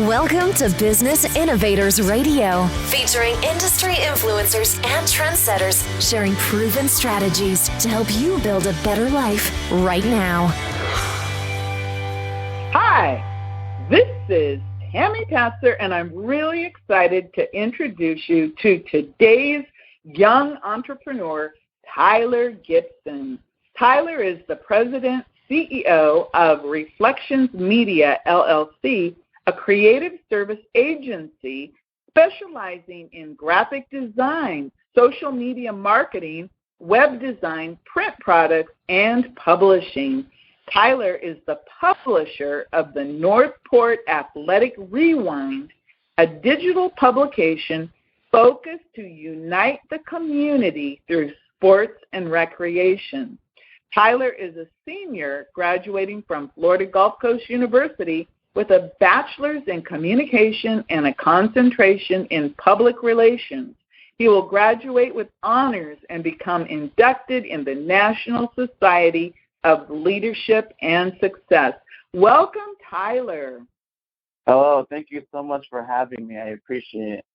Welcome to Business Innovators Radio, featuring industry influencers and trendsetters sharing proven strategies to help you build a better life right now. Hi, this is Tammy Patzer, and I'm really excited to introduce you to today's young entrepreneur, Tyler Gibson. Tyler is the president, CEO of Reflections Media, LLC, a creative service agency specializing in graphic design, social media marketing, web design, print products, and publishing. Tyler is the publisher of the Northport Athletic Rewind, a digital publication focused to unite the community through sports and recreation. Tyler is a senior graduating from Florida Gulf Coast University with a bachelor's in communication and a concentration in public relations. He will graduate with honors and become inducted in the National Society of Leadership and Success. Welcome, Tyler. Hello, thank you so much for having me. I appreciate it.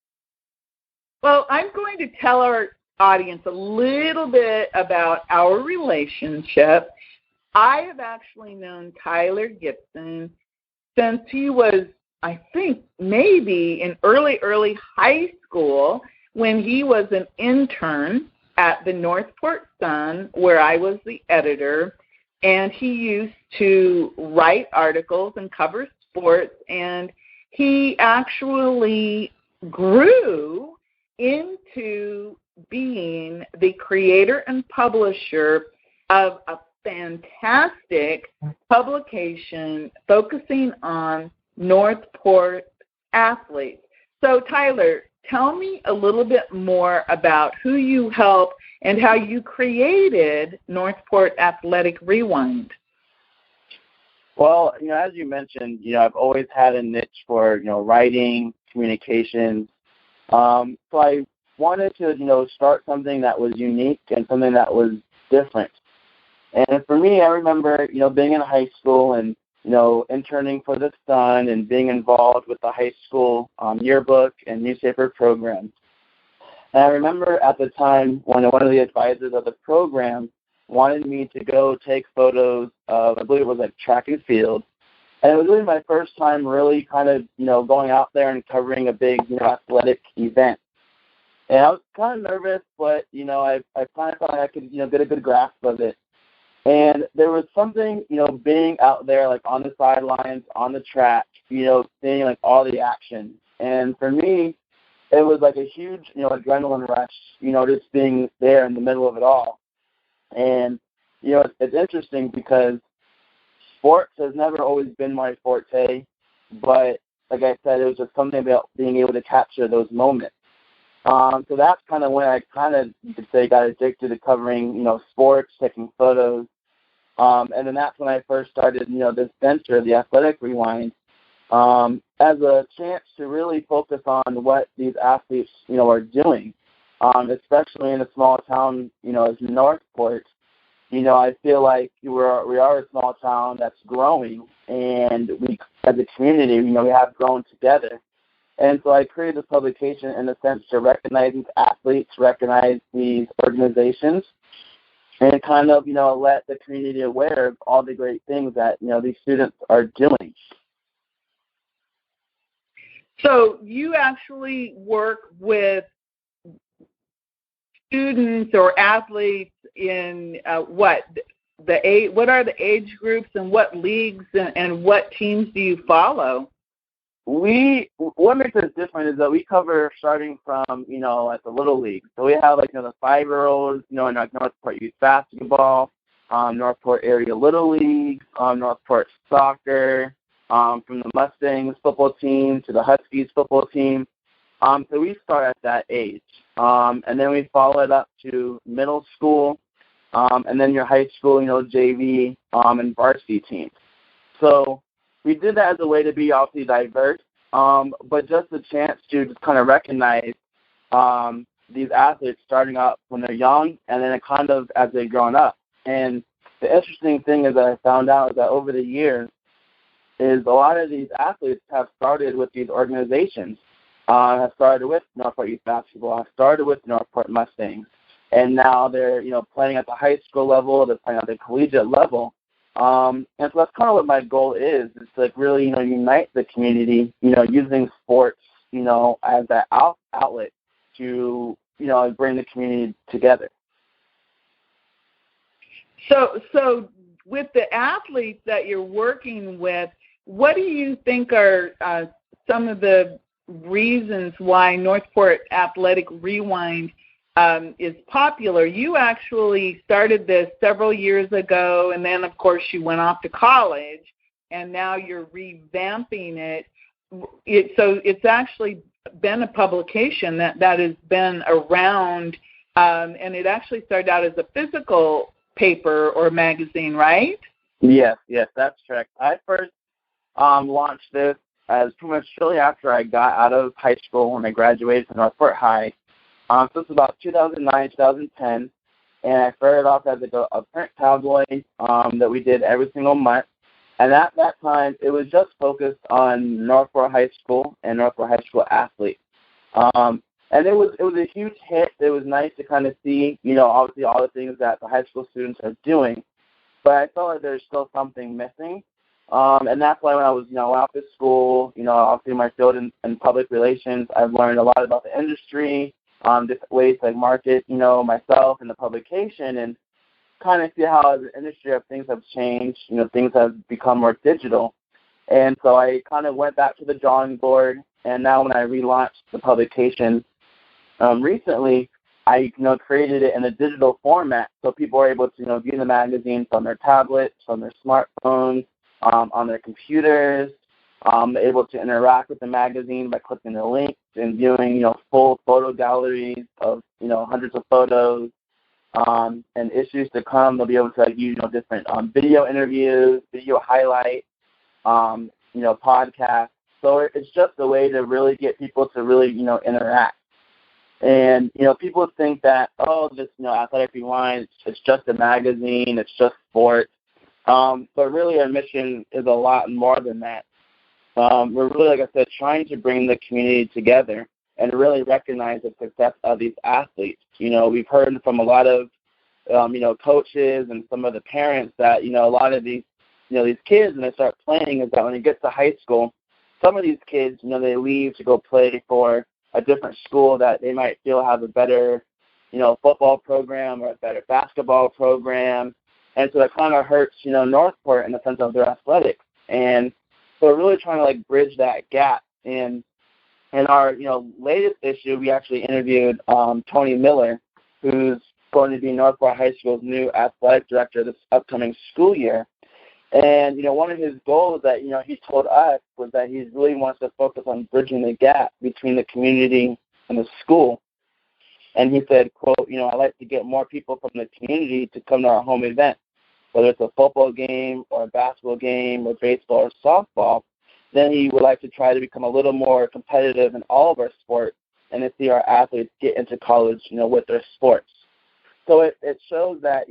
Well, I'm going to tell our audience a little bit about our relationship. I have actually known Tyler Gibson since he was, I think, maybe in early high school when he was an intern at the Northport Sun, where I was the editor, and he used to write articles and cover sports, and he actually grew into being the creator and publisher of a fantastic publication focusing on Northport athletes. So, Tyler, tell me a little bit more about who you help and how you created Northport Athletic Rewind. Well, as you mentioned, I've always had a niche for, writing, communications. So I wanted to, start something that was unique and something that was different. And for me, I remember, being in high school and, interning for the Sun and being involved with the high school yearbook and newspaper programs. And I remember at the time when one of the advisors of the program wanted me to go take photos of, I believe it was like track and field. And it was really my first time really kind of, going out there and covering a big, athletic event. And I was kind of nervous, but, I kind of thought I could, get a good grasp of it. And there was something, being out there, like, on the sidelines, on the track, seeing, like, all the action. And for me, it was, like, a huge, adrenaline rush, just being there in the middle of it all. And, it's interesting because sports has never always been my forte, but, like I said, it was just something about being able to capture those moments. So that's kind of when I you could say, got addicted to covering, sports, taking photos. And then that's when I first started, this venture, the Athletic Rewind, as a chance to really focus on what these athletes, are doing, especially in a small town, as Northport. I feel like we are a small town that's growing, and we, as a community, we have grown together. And so I created this publication in a sense to recognize these athletes, recognize these organizations, and kind of, let the community aware of all the great things that, these students are doing. So you actually work with students or athletes in what are the age groups and what leagues and what teams do you follow? What makes us different is that we cover starting from, at the Little League. So we have, the 5-year-olds, in Northport Youth Basketball, Northport Area Little League, Northport Soccer, from the Mustangs football team to the Huskies football team. So we start at that age. And then we follow it up to middle school, and then your high school, JV, and varsity teams. So we did that as a way to be obviously diverse, but just a chance to just kind of recognize these athletes starting up when they're young and then kind of as they've grown up. And the interesting thing is that I found out is that over the years, is a lot of these athletes have started with these organizations. Have started with Northport Youth Basketball, have started with Northport Mustangs, and now they're, playing at the high school level, they're playing at the collegiate level. And so that's kind of what my goal is to really, unite the community, using sports, as that outlet to, bring the community together. So with the athletes that you're working with, what do you think are some of the reasons why Northport Athletic Rewind is popular? You actually started this several years ago, and then, of course, you went off to college, and now you're revamping it. So it's actually been a publication that has been around, and it actually started out as a physical paper or magazine, right? Yes, that's correct. I first launched this as pretty much shortly after I got out of high school when I graduated from Northport High. So this was about 2009, 2010, and I started off as a print tabloid that we did every single month. And at that time, it was just focused on Northport High School and Northport High School athletes. And it was a huge hit. It was nice to kind of see, obviously all the things that the high school students are doing. But I felt like there's still something missing. And that's why when I was, went off to school, obviously my field in public relations, I've learned a lot about the industry, different ways to market, myself and the publication, and kind of see how the industry of things have changed, things have become more digital. And so I kind of went back to the drawing board, and now when I relaunched the publication recently, I created it in a digital format so people are able to view the magazine from their tablets, from their smartphones, on their computers, able to interact with the magazine by clicking the links and viewing full photo galleries of hundreds of photos. And issues to come, they'll be able to use different video interviews, video highlights, podcasts. So it's just a way to really get people to really interact. And people think that this Athletic Rewind, it's just a magazine, it's just sports. But really our mission is a lot more than that. We're really, like I said, trying to bring the community together and really recognize the success of these athletes. We've heard from a lot of, coaches and some of the parents that, a lot of these, these kids, when they start playing, is that when they get to high school, some of these kids, they leave to go play for a different school that they might feel have a better, football program or a better basketball program. And so that kind of hurts, Northport in the sense of their athletics. And so we're really trying to, bridge that gap. And in our, latest issue, we actually interviewed Tony Miller, who's going to be Northport High School's new athletic director this upcoming school year. And, one of his goals that, he told us was that he really wants to focus on bridging the gap between the community and the school. And he said, quote, I'd like to get more people from the community to come to our home event, whether it's a football game or a basketball game or baseball or softball. Then he would like to try to become a little more competitive in all of our sports and to see our athletes get into college, with their sports. So it shows that,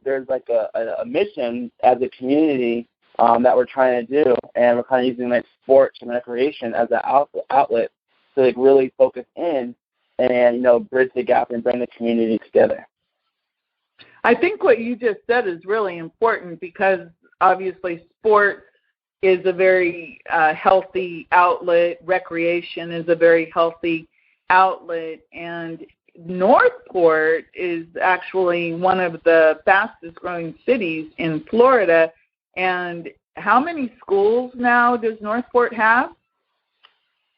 there's a mission as a community that we're trying to do, and we're kind of using sports and recreation as an outlet to really focus in and, bridge the gap and bring the community together. I think what you just said is really important because obviously sports is a very healthy outlet. Recreation is a very healthy outlet. And Northport is actually one of the fastest growing cities in Florida. And how many schools now does Northport have?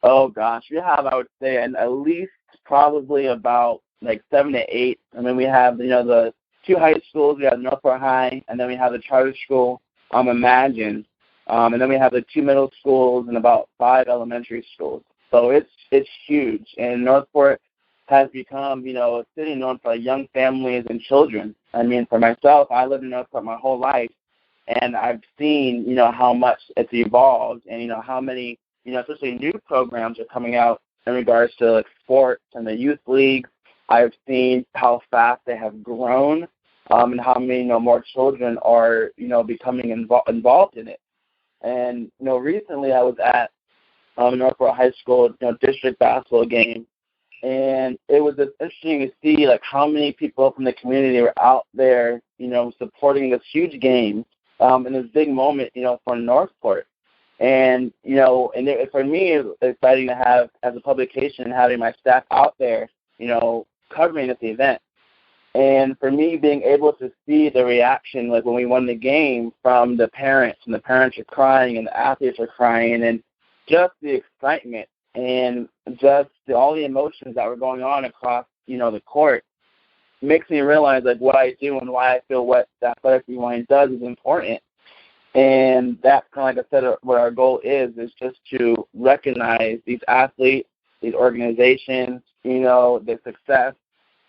Oh, gosh. We have, I would say, at least probably about 7 to 8. I mean, we have, the 2 high schools. We have Northport High, and then we have the charter school, Imagine. And then we have the 2 middle schools and about 5 elementary schools. So it's huge. And Northport has become, a city known for young families and children. I mean, for myself, I lived in Northport my whole life, and I've seen, how much it's evolved and, how many, especially new programs are coming out in regards to sports and the youth leagues. I've seen how fast they have grown and how many, more children are, becoming involved in it. And, recently I was at Northport High School, district basketball game, and it was just interesting to see, like, how many people from the community were out there, supporting this huge game, and this big moment, for Northport. And, for me, it was exciting to have, as a publication, having my staff out there, covering this event. And for me, being able to see the reaction, like when we won the game, from the parents, and the parents are crying and the athletes are crying, and just the excitement and just all the emotions that were going on across, the court, makes me realize, like, what I do and why I feel what the athletic rewind does is important. And that's kind of, like I said, what our goal is just to recognize these athletes, these organizations, the success,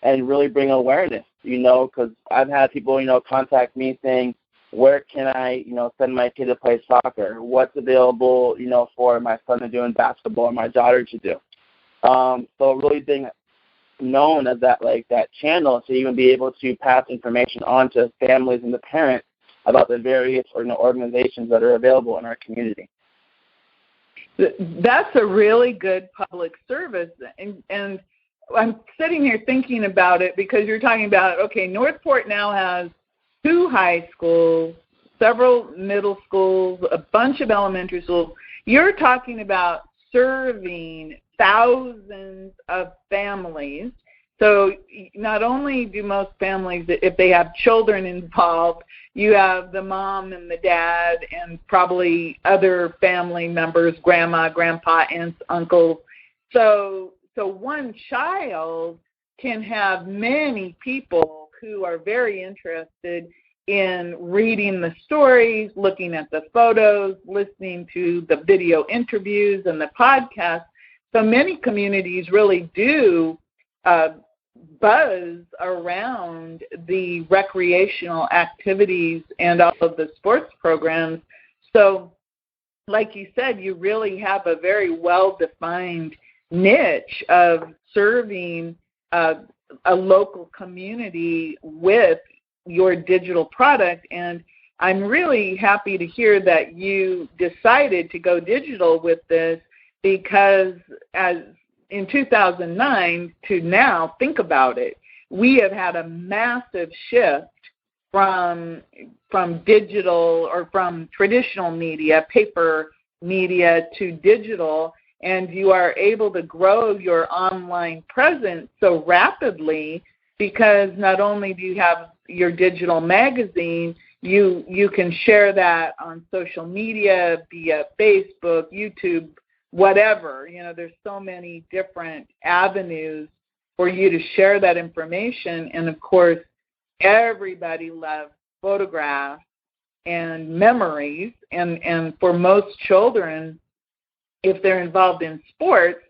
and really bring awareness, because I've had people, contact me saying, where can I, send my kid to play soccer? What's available, for my son to do in basketball or my daughter to do? So really being known as that channel to even be able to pass information on to families and the parents about the various organizations that are available in our community. That's a really good public service, and I'm sitting here thinking about it because you're talking about, okay, Northport now has 2 high schools, several middle schools, a bunch of elementary schools. You're talking about serving thousands of families. So not only do most families, if they have children involved, you have the mom and the dad and probably other family members, grandma, grandpa, aunts, uncles. So one child can have many people who are very interested in reading the stories, looking at the photos, listening to the video interviews and the podcasts. So many communities really do buzz around the recreational activities and all of the sports programs. So like you said, you really have a very well-defined niche of serving a local community with your digital product. And I'm really happy to hear that you decided to go digital with this, because as in 2009 to now, think about it, we have had a massive shift from digital or from traditional media, paper media, to digital, and you are able to grow your online presence so rapidly because not only do you have your digital magazine, you can share that on social media via Facebook, YouTube, whatever. There's so many different avenues for you to share that information. And of course, everybody loves photographs and memories. And for most children, if they're involved in sports,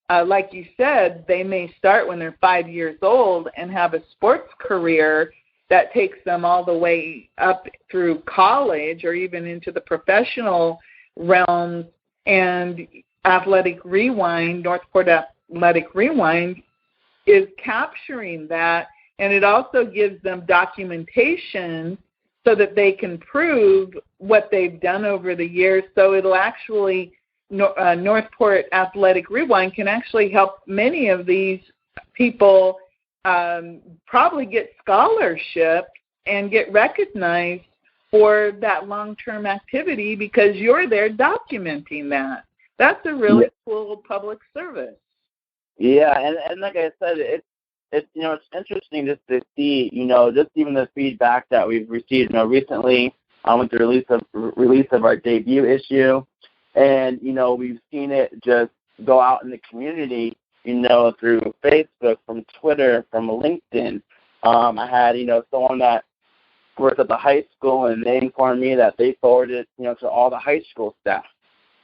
like you said, they may start when they're 5 years old and have a sports career that takes them all the way up through college or even into the professional realms. And Athletic Rewind, Northport Athletic Rewind, is capturing that, and it also gives them documentation so that they can prove what they've done over the years. So it'll actually, Northport Athletic Rewind can actually help many of these people probably get scholarships and get recognized for that long-term activity because you're there documenting that. That's a really cool public service. Yeah, and like I said, it's interesting just to see, just even the feedback that we've received, recently with the release of our debut issue, and we've seen it just go out in the community, through Facebook, from Twitter, from LinkedIn. I had someone that works at the high school, and they informed me that they forwarded to all the high school staff.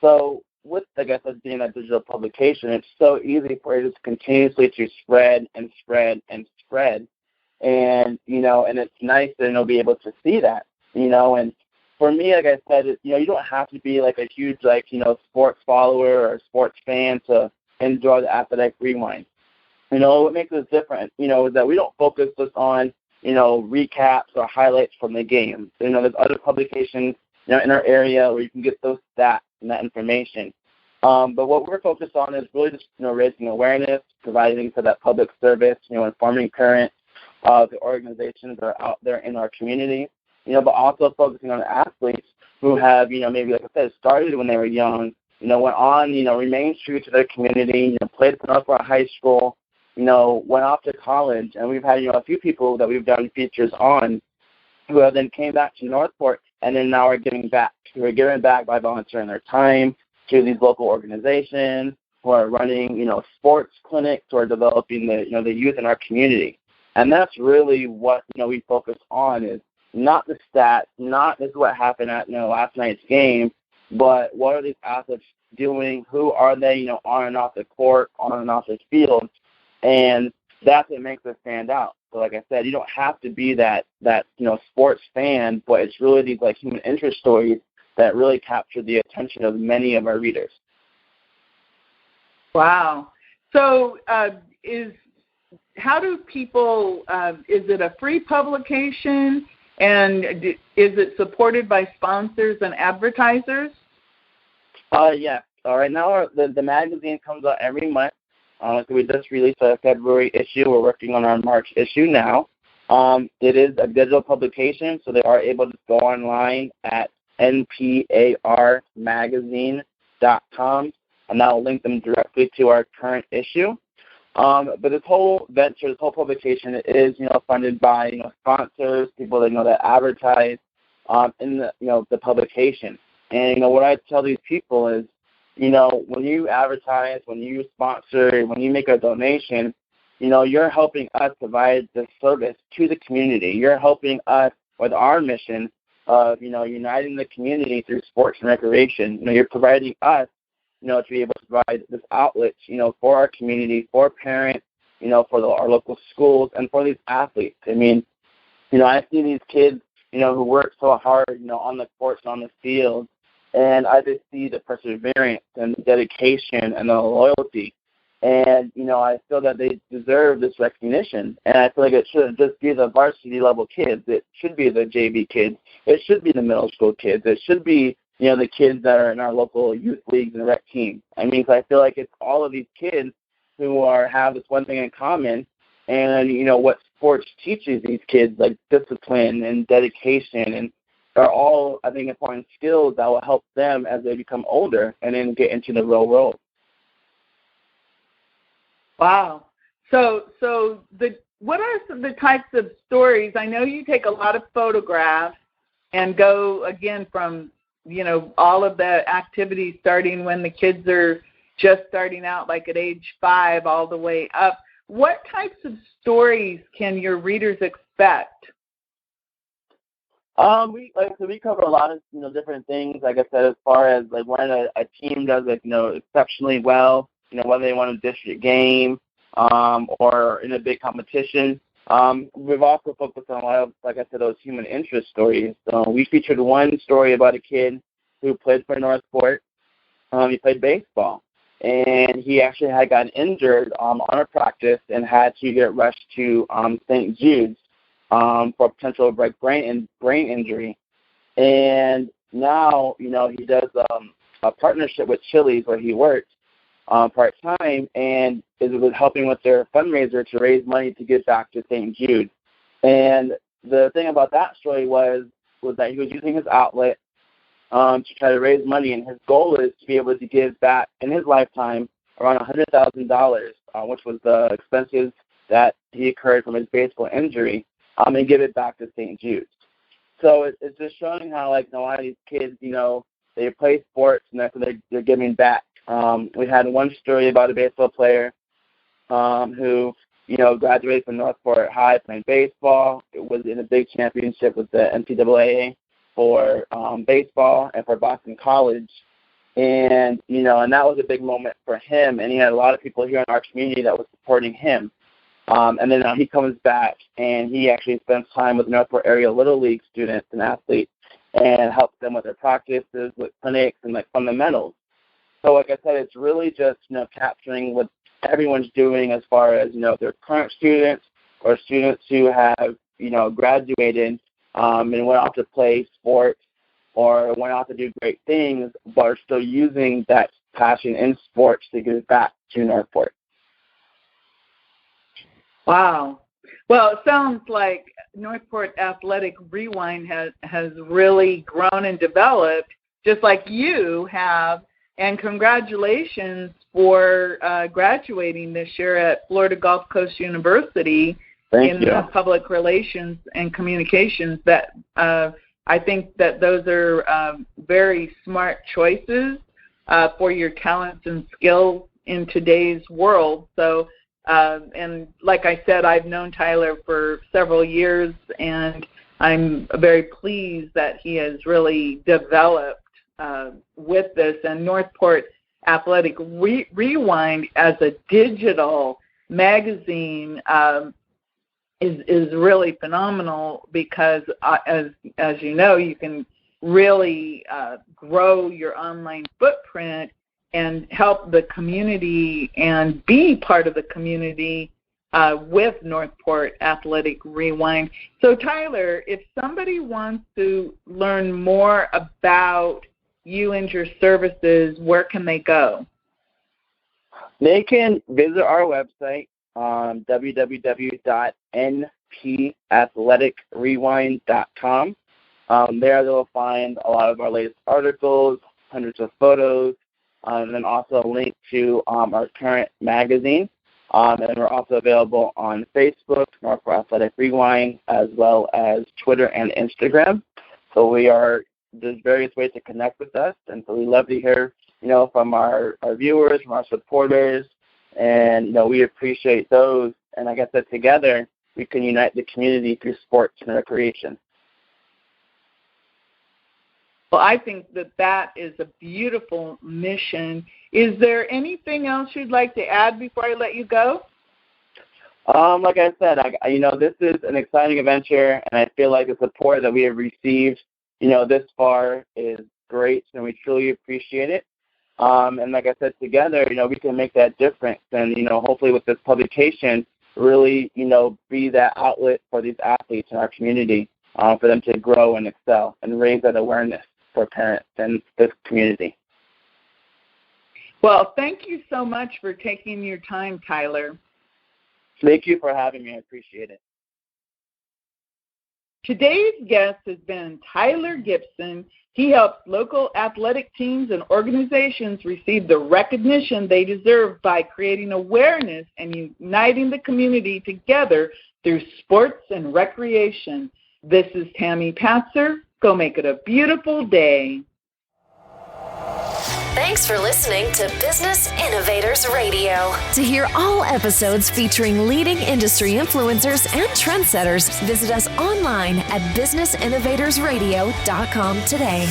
So with, like I said, being a digital publication, it's so easy for it to continuously to spread and spread and spread. And, and it's nice to, be able to see that, and for me, like I said, you don't have to be like a huge, sports follower or sports fan to enjoy the Athletic Rewind. What makes us different, is that we don't focus just on, recaps or highlights from the game. There's other publications, in our area where you can get those stats and that information. But what we're focused on is really just, raising awareness, providing for that public service, informing parents of the organizations that are out there in our community, but also focusing on athletes who have, maybe, like I said, started when they were young, went on, remained true to their community, played for Northport High School, went off to college. And we've had, a few people that we've done features on who have then came back to Northport and then now are giving back. Who are giving back by volunteering their time to these local organizations, who are running, sports clinics, who are developing the youth in our community. And that's really what, we focus on, is not the stats, not this is what happened at, last night's game, but what are these athletes doing? Who are they, on and off the court, on and off the field? And that's what makes us stand out. So like I said, you don't have to be that sports fan, but it's really these human interest stories that really capture the attention of many of our readers. Wow. So how do people, is it a free publication, and is it supported by sponsors and advertisers? Yeah. Right now the magazine comes out every month. So we just released a February issue. We're working on our March issue now. It is a digital publication, so they are able to go online at nparmagazine.com, and that will link them directly to our current issue. But this whole venture, this whole publication is, funded by, sponsors, people that advertise in the publication. And, what I tell these people is, when you advertise, when you sponsor, when you make a donation, you're helping us provide the service to the community. You're helping us with our mission of, uniting the community through sports and recreation. You're providing us, to be able to provide this outlet, for our community, for parents, for our local schools, and for these athletes. I mean, I see these kids, who work so hard, on the courts and on the field, and I just see the perseverance and the dedication and the loyalty. And, I feel that they deserve this recognition. And I feel like it shouldn't just be the varsity level kids. It should be the JV kids. It should be the middle school kids. It should be, the kids that are in our local youth leagues and rec teams. I mean, 'cause I feel like it's all of these kids who have this one thing in common. And, what sports teaches these kids, like discipline and dedication, and are all, I think, important skills that will help them as they become older and then get into the real world. Wow. So what are the types of stories? I know you take a lot of photographs and go, again, from, all of the activities starting when the kids are just starting out, like at age 5, all the way up. What types of stories can your readers expect? We cover a lot of different things. Like I said, as far as when a team does exceptionally well, whether they won a district game or in a big competition. We've also focused on a lot of, like I said, those human interest stories. So we featured one story about a kid who played for Northport. He played baseball, and he actually had gotten injured on a practice and had to get rushed to St. Jude's for potential brain injury. And now, he does a partnership with Chili's where he works part-time, and is helping with their fundraiser to raise money to give back to St. Jude. And the thing about that story was that he was using his outlet to try to raise money, and his goal is to be able to give back in his lifetime around $100,000, which was the expenses that he incurred from his baseball injury, and give it back to St. Jude's. So it's just showing how, a lot of these kids, they play sports, and they're giving back. We had one story about a baseball player who, graduated from Northport High playing baseball. It was in a big championship with the NCAA for baseball and for Boston College. And, and that was a big moment for him. And he had a lot of people here in our community that was supporting him. And then he comes back, and he actually spends time with Northport area Little League students and athletes and helps them with their practices, with clinics, and fundamentals. So like I said, it's really just, capturing what everyone's doing as far as, their current students or students who have, graduated and went off to play sports or went out to do great things, but are still using that passion in sports to give back to Northport. Wow. Well, it sounds like Northport Athletic Rewind has really grown and developed, just like you have. And congratulations for graduating this year at Florida Gulf Coast University in public relations and communications. That I think that those are very smart choices for your talents and skills in today's world. So, and like I said, I've known Tyler for several years, and I'm very pleased that he has really developed with this. And Northport Athletic Rewind as a digital magazine is really phenomenal because, as you know, you can really grow your online footprint and help the community and be part of the community with Northport Athletic Rewind. So, Tyler, if somebody wants to learn more about you and your services, where can they go? They can visit our website, www.npathleticrewind.com. There they'll find a lot of our latest articles, hundreds of photos, and then also a link to our current magazine. And we're also available on Facebook, Northport Athletic Rewind, as well as Twitter and Instagram. So there's various ways to connect with us, and so we love to hear, from our viewers, from our supporters, and, we appreciate those. And like I said, together, we can unite the community through sports and recreation. Well, I think that is a beautiful mission. Is there anything else you'd like to add before I let you go? Like I said, this is an exciting adventure, and I feel like the support that we have received, this far is great, and we truly appreciate it. And like I said, together, we can make that difference, and, hopefully with this publication, really, be that outlet for these athletes in our community, for them to grow and excel and raise that awareness for parents and this community. Well, thank you so much for taking your time, Tyler. Thank you for having me. I appreciate it. Today's guest has been Tyler Gibson. He helps local athletic teams and organizations receive the recognition they deserve by creating awareness and uniting the community together through sports and recreation. This is Tammy Patzer. Go make it a beautiful day. Thanks for listening to Business Innovators Radio. To hear all episodes featuring leading industry influencers and trendsetters, visit us online at businessinnovatorsradio.com today.